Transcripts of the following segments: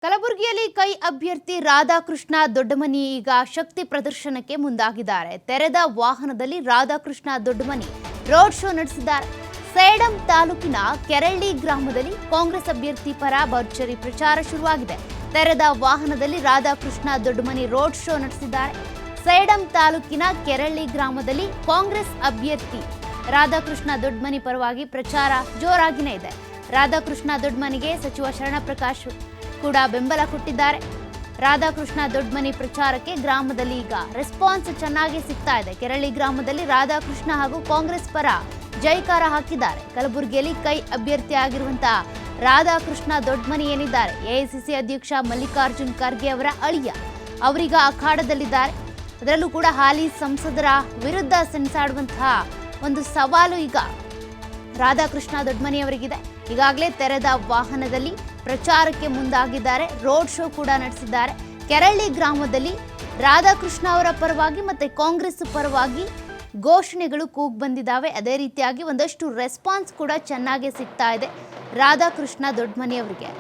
ಕಲಬುರಗಿಯಲ್ಲಿ ಕೈ ಅಭ್ಯರ್ಥಿ ರಾಧಾಕೃಷ್ಣ ದೊಡ್ಡಮನಿ ಈಗ ಶಕ್ತಿ ಪ್ರದರ್ಶನಕ್ಕೆ ಮುಂದಾಗಿದ್ದಾರೆ. ತೆರೆದ ವಾಹನದಲ್ಲಿ ರಾಧಾಕೃಷ್ಣ ದೊಡ್ಡಮನಿ ರೋಡ್ ಶೋ ನಡೆಸಿದ್ದಾರೆ. ಸೇಡಂ ತಾಲೂಕಿನ ಕೆರಳ್ಳಿ ಗ್ರಾಮದಲ್ಲಿ ಕಾಂಗ್ರೆಸ್ ಅಭ್ಯರ್ಥಿ ಪರ ಭರ್ಜರಿ ಪ್ರಚಾರ ಶುರುವಾಗಿದೆ. ತೆರೆದ ವಾಹನದಲ್ಲಿ ರಾಧಾಕೃಷ್ಣ ದೊಡ್ಡಮನಿ ರೋಡ್ ಶೋ ನಡೆಸಿದ್ದಾರೆ. ಸೇಡಂ ತಾಲೂಕಿನ ಕೆರಳ್ಳಿ ಗ್ರಾಮದಲ್ಲಿ ಕಾಂಗ್ರೆಸ್ ಅಭ್ಯರ್ಥಿ ರಾಧಾಕೃಷ್ಣ ದೊಡ್ಡಮನಿ ಪರವಾಗಿ ಪ್ರಚಾರ ಜೋರಾಗಿನೇ ಇದೆ. ರಾಧಾಕೃಷ್ಣ ದೊಡ್ಡಮನಿಗೆ ಸಚಿವ ಶರಣಪ್ರಕಾಶ್ ಕೂಡ ಬೆಂಬಲ ಕೊಟ್ಟಿದ್ದಾರೆ. ರಾಧಾಕೃಷ್ಣ ದೊಡ್ಡಮನಿ ಪ್ರಚಾರಕ್ಕೆ ಗ್ರಾಮದಲ್ಲಿ ಈಗ ರೆಸ್ಪಾನ್ಸ್ ಚೆನ್ನಾಗಿ ಸಿಗ್ತಾ ಇದೆ. ಕೆರಳಿ ಗ್ರಾಮದಲ್ಲಿ ರಾಧಾಕೃಷ್ಣ ಹಾಗೂ ಕಾಂಗ್ರೆಸ್ ಪರ ಜೈಕಾರ ಹಾಕಿದ್ದಾರೆ. ಕಲಬುರಗಿಯಲ್ಲಿ ಕೈ ಅಭ್ಯರ್ಥಿ ಆಗಿರುವಂತಹ ರಾಧಾಕೃಷ್ಣ ದೊಡ್ಡಮನಿ ಏನಿದ್ದಾರೆ, ಎಐಸಿಸಿ ಅಧ್ಯಕ್ಷ ಮಲ್ಲಿಕಾರ್ಜುನ್ ಖರ್ಗೆ ಅವರ ಅಳಿಯ, ಅವರೀಗ ಅಖಾಡದಲ್ಲಿದ್ದಾರೆ. ಅದರಲ್ಲೂ ಕೂಡ ಹಾಲಿ ಸಂಸದರ ವಿರುದ್ಧ ಸೆಣಸಾಡುವಂತಹ ಒಂದು ಸವಾಲು ಈಗ ರಾಧಾಕೃಷ್ಣ ದೊಡ್ಡಮನಿ ಅವರಿಗಿದೆ. ಈಗಾಗಲೇ ತೆರೆದ ವಾಹನದಲ್ಲಿ ಪ್ರಚಾರಕ್ಕೆ ಮುಂದಾಗಿದ್ದಾರೆ. ರೋಡ್ ಶೋ ಕೂಡ ನಡೆಸಿದ್ದಾರೆ. ಕೆರಳ್ಳಿ ಗ್ರಾಮದಲ್ಲಿ ರಾಧಾಕೃಷ್ಣ ಅವರ ಪರವಾಗಿ ಮತ್ತೆ ಕಾಂಗ್ರೆಸ್ ಪರವಾಗಿ ಘೋಷಣೆಗಳು ಕೂಗ್ ಬಂದಿದ್ದಾವೆ. ಅದೇ ರೀತಿಯಾಗಿ ಒಂದಷ್ಟು ರೆಸ್ಪಾನ್ಸ್ ಕೂಡ ಚೆನ್ನಾಗಿ ಸಿಗ್ತಾ ಇದೆ ರಾಧಾಕೃಷ್ಣ ದೊಡ್ಡಮನಿ ಅವರಿಗೆ.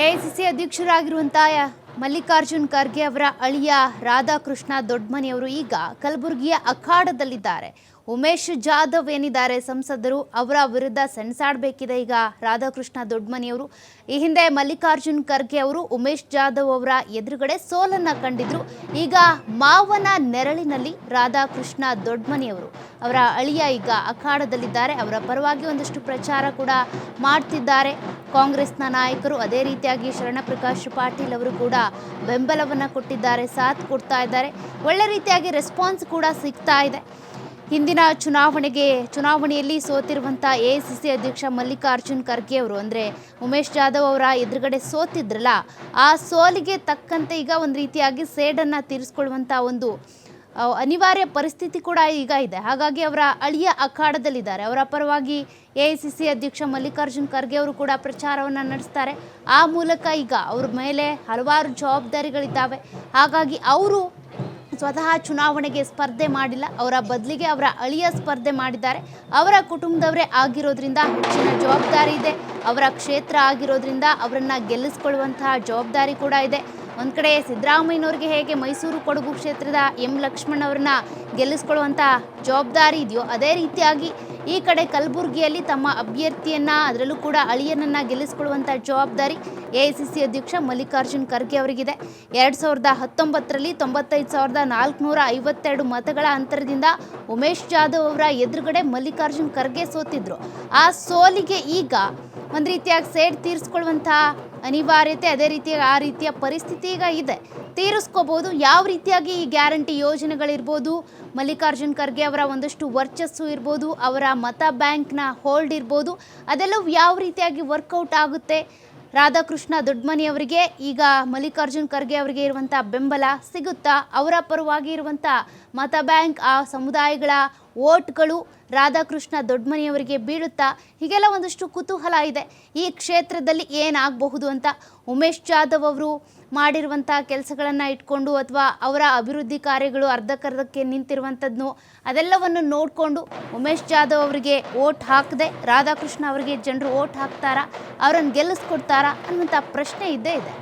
ಎಐಸಿಸಿ ಅಧ್ಯಕ್ಷರಾಗಿರುವಂತಹ ಮಲ್ಲಿಕಾರ್ಜುನ್ ಖರ್ಗೆ ಅವರ ಅಳಿಯ ರಾಧಾಕೃಷ್ಣ ದೊಡ್ಡಮನಿ ಅವರು ಈಗ ಕಲಬುರಗಿಯ ಅಖಾಡದಲ್ಲಿದ್ದಾರೆ. ಉಮೇಶ್ ಜಾಧವ್ ಏನಿದ್ದಾರೆ ಸಂಸದರು, ಅವರ ವಿರುದ್ಧ ಸೆಣಸಾಡಬೇಕಿದೆ ಈಗ ರಾಧಾಕೃಷ್ಣ ದೊಡ್ಡಮನಿ ಅವರು. ಈ ಹಿಂದೆ ಮಲ್ಲಿಕಾರ್ಜುನ್ ಖರ್ಗೆ ಅವರು ಉಮೇಶ್ ಜಾಧವ್ ಅವರ ಎದುರುಗಡೆ ಸೋಲನ್ನ ಕಂಡಿದ್ರು. ಈಗ ಮಾವನ ನೆರಳಿನಲ್ಲಿ ರಾಧಾಕೃಷ್ಣ ದೊಡ್ಡಮನಿ ಅವರು, ಅವರ ಅಳಿಯ ಈಗ ಅಖಾಡದಲ್ಲಿದ್ದಾರೆ. ಅವರ ಪರವಾಗಿ ಒಂದಷ್ಟು ಪ್ರಚಾರ ಕೂಡ ಮಾಡ್ತಿದ್ದಾರೆ ಕಾಂಗ್ರೆಸ್ನ ನಾಯಕರು. ಅದೇ ರೀತಿಯಾಗಿ ಶರಣಪ್ರಕಾಶ್ ಪಾಟೀಲ್ ಅವರು ಕೂಡ ಬೆಂಬಲವನ್ನು ಕೊಟ್ಟಿದ್ದಾರೆ, ಸಾಥ್ ಕೊಡ್ತಾ ಇದ್ದಾರೆ. ಒಳ್ಳೆ ರೀತಿಯಾಗಿ ರೆಸ್ಪಾನ್ಸ್ ಕೂಡ ಸಿಗ್ತಾ ಇದೆ. ಹಿಂದಿನ ಚುನಾವಣೆಯಲ್ಲಿ ಸೋತಿರುವಂಥ ಎಐಸಿಸಿ ಅಧ್ಯಕ್ಷ ಮಲ್ಲಿಕಾರ್ಜುನ್ ಖರ್ಗೆ ಅವರು, ಅಂದರೆ ಉಮೇಶ್ ಜಾಧವ್ ಅವರ ಎದುರುಗಡೆ ಸೋತಿದ್ರಲ್ಲ, ಆ ಸೋಲಿಗೆ ತಕ್ಕಂತೆ ಈಗ ಒಂದು ರೀತಿಯಾಗಿ ಸೇಡನ್ನು ತೀರಿಸ್ಕೊಳ್ಳುವಂಥ ಒಂದು ಅನಿವಾರ್ಯ ಪರಿಸ್ಥಿತಿ ಕೂಡ ಈಗ ಇದೆ. ಹಾಗಾಗಿ ಅವರ ಅಳಿಯ ಅಖಾಡದಲ್ಲಿದ್ದಾರೆ. ಅವರ ಪರವಾಗಿ ಎಐಸಿಸಿ ಅಧ್ಯಕ್ಷ ಮಲ್ಲಿಕಾರ್ಜುನ್ ಖರ್ಗೆ ಅವರು ಕೂಡ ಪ್ರಚಾರವನ್ನು ನಡೆಸ್ತಾರೆ. ಆ ಮೂಲಕ ಈಗ ಅವ್ರ ಮೇಲೆ ಹಲವಾರು ಜವಾಬ್ದಾರಿಗಳಿದ್ದಾವೆ. ಹಾಗಾಗಿ ಅವರು ಸ್ವತಃ ಚುನಾವಣೆಗೆ ಸ್ಪರ್ಧೆ ಮಾಡಿಲ್ಲ, ಅವರ ಬದಲಿಗೆ ಅವರ ಅಳಿಯ ಸ್ಪರ್ಧೆ ಮಾಡಿದ್ದಾರೆ. ಅವರ ಕುಟುಂಬದವರೇ ಆಗಿರೋದ್ರಿಂದ ಹೆಚ್ಚಿನ ಜವಾಬ್ದಾರಿ ಇದೆ. ಅವರ ಕ್ಷೇತ್ರ ಆಗಿರೋದ್ರಿಂದ ಅವರನ್ನು ಗೆಲ್ಲಿಸ್ಕೊಳ್ಳುವಂತಹ ಜವಾಬ್ದಾರಿ ಕೂಡ ಇದೆ. ಒಂದು ಕಡೆ ಸಿದ್ದರಾಮಯ್ಯನವ್ರಿಗೆ ಹೇಗೆ ಮೈಸೂರು ಕೊಡಗು ಕ್ಷೇತ್ರದ ಎಂ ಲಕ್ಷ್ಮಣ್ ಅವ್ರನ್ನ ಗೆಲ್ಲಿಸ್ಕೊಳ್ಳುವಂಥ ಜವಾಬ್ದಾರಿ ಇದೆಯೋ, ಅದೇ ರೀತಿಯಾಗಿ ಈ ಕಡೆ ಕಲಬುರಗಿಯಲ್ಲಿ ತಮ್ಮ ಅಭ್ಯರ್ಥಿಯನ್ನು, ಅದರಲ್ಲೂ ಕೂಡ ಅಳಿಯನನ್ನು ಗೆಲ್ಲಿಸ್ಕೊಳ್ಳುವಂಥ ಜವಾಬ್ದಾರಿ ಎಐಸಿಸಿ ಅಧ್ಯಕ್ಷ ಮಲ್ಲಿಕಾರ್ಜುನ್ ಖರ್ಗೆ ಅವರಿಗಿದೆ. 2019ರಲ್ಲಿ 95,452 ಮತಗಳ ಅಂತರದಿಂದ ಉಮೇಶ್ ಜಾಧವ್ ಅವರ ಎದುರುಗಡೆ ಮಲ್ಲಿಕಾರ್ಜುನ್ ಖರ್ಗೆ ಸೋತಿದ್ರು. ಆ ಸೋಲಿಗೆ ಈಗ ಒಂದು ರೀತಿಯಾಗಿ ಸೇಡ್ ತೀರಿಸ್ಕೊಳ್ಳುವಂತಹ ಅನಿವಾರ್ಯತೆ, ಅದೇ ರೀತಿಯಾಗಿ ಆ ರೀತಿಯ ಪರಿಸ್ಥಿತಿ ಈಗ ಇದೆ. ತೀರಿಸ್ಕೋಬೋದು. ಯಾವ ರೀತಿಯಾಗಿ ಈ ಗ್ಯಾರಂಟಿ ಯೋಜನೆಗಳಿರ್ಬೋದು, ಮಲ್ಲಿಕಾರ್ಜುನ್ ಖರ್ಗೆ ಅವರ ಒಂದಷ್ಟು ವರ್ಚಸ್ಸು ಇರ್ಬೋದು, ಅವರ ಮತ ಬ್ಯಾಂಕ್ನ ಹೋಲ್ಡ್ ಇರ್ಬೋದು, ಅದೆಲ್ಲವೂ ಯಾವ ರೀತಿಯಾಗಿ ವರ್ಕೌಟ್ ಆಗುತ್ತೆ, ರಾಧಾಕೃಷ್ಣ ದೊಡ್ಮನಿ ಅವರಿಗೆ ಈಗ ಮಲ್ಲಿಕಾರ್ಜುನ್ ಖರ್ಗೆ ಅವರಿಗೆ ಇರುವಂಥ ಬೆಂಬಲ ಸಿಗುತ್ತಾ, ಅವರ ಪರವಾಗಿ ಇರುವಂಥ ಮತ ಬ್ಯಾಂಕ್ ಆ ಸಮುದಾಯಗಳ ವೋಟ್ಗಳು ರಾಧಾಕೃಷ್ಣ ದೊಡ್ಮನಿಯವರಿಗೆ ಬೀಳುತ್ತಾ, ಹೀಗೆಲ್ಲ ಒಂದಷ್ಟು ಕುತೂಹಲ ಇದೆ. ಈ ಕ್ಷೇತ್ರದಲ್ಲಿ ಏನಾಗಬಹುದು ಅಂತ ಉಮೇಶ್ ಜಾಧವ್ ಅವರು ಮಾಡಿರುವಂಥ ಕೆಲಸಗಳನ್ನು ಇಟ್ಕೊಂಡು ಅಥವಾ ಅವರ ಅಭಿವೃದ್ಧಿ ಕಾರ್ಯಗಳು ಅರ್ಧಕ್ಕರ್ಧಕ್ಕೆ ನಿಂತಿರುವಂಥದ್ದು ಅದೆಲ್ಲವನ್ನು ನೋಡಿಕೊಂಡು ಉಮೇಶ್ ಜಾಧವ್ ಅವರಿಗೆ ವೋಟ್ ಹಾಕದೆ ರಾಧಾಕೃಷ್ಣ ಅವರಿಗೆ ಜನರು ವೋಟ್ ಹಾಕ್ತಾರಾ, ಅವರನ್ನು ಗೆಲ್ಲಿಸ್ಕೊಡ್ತಾರಾ ಅನ್ನುವಂಥ ಪ್ರಶ್ನೆ ಇದ್ದೇ ಇದೆ.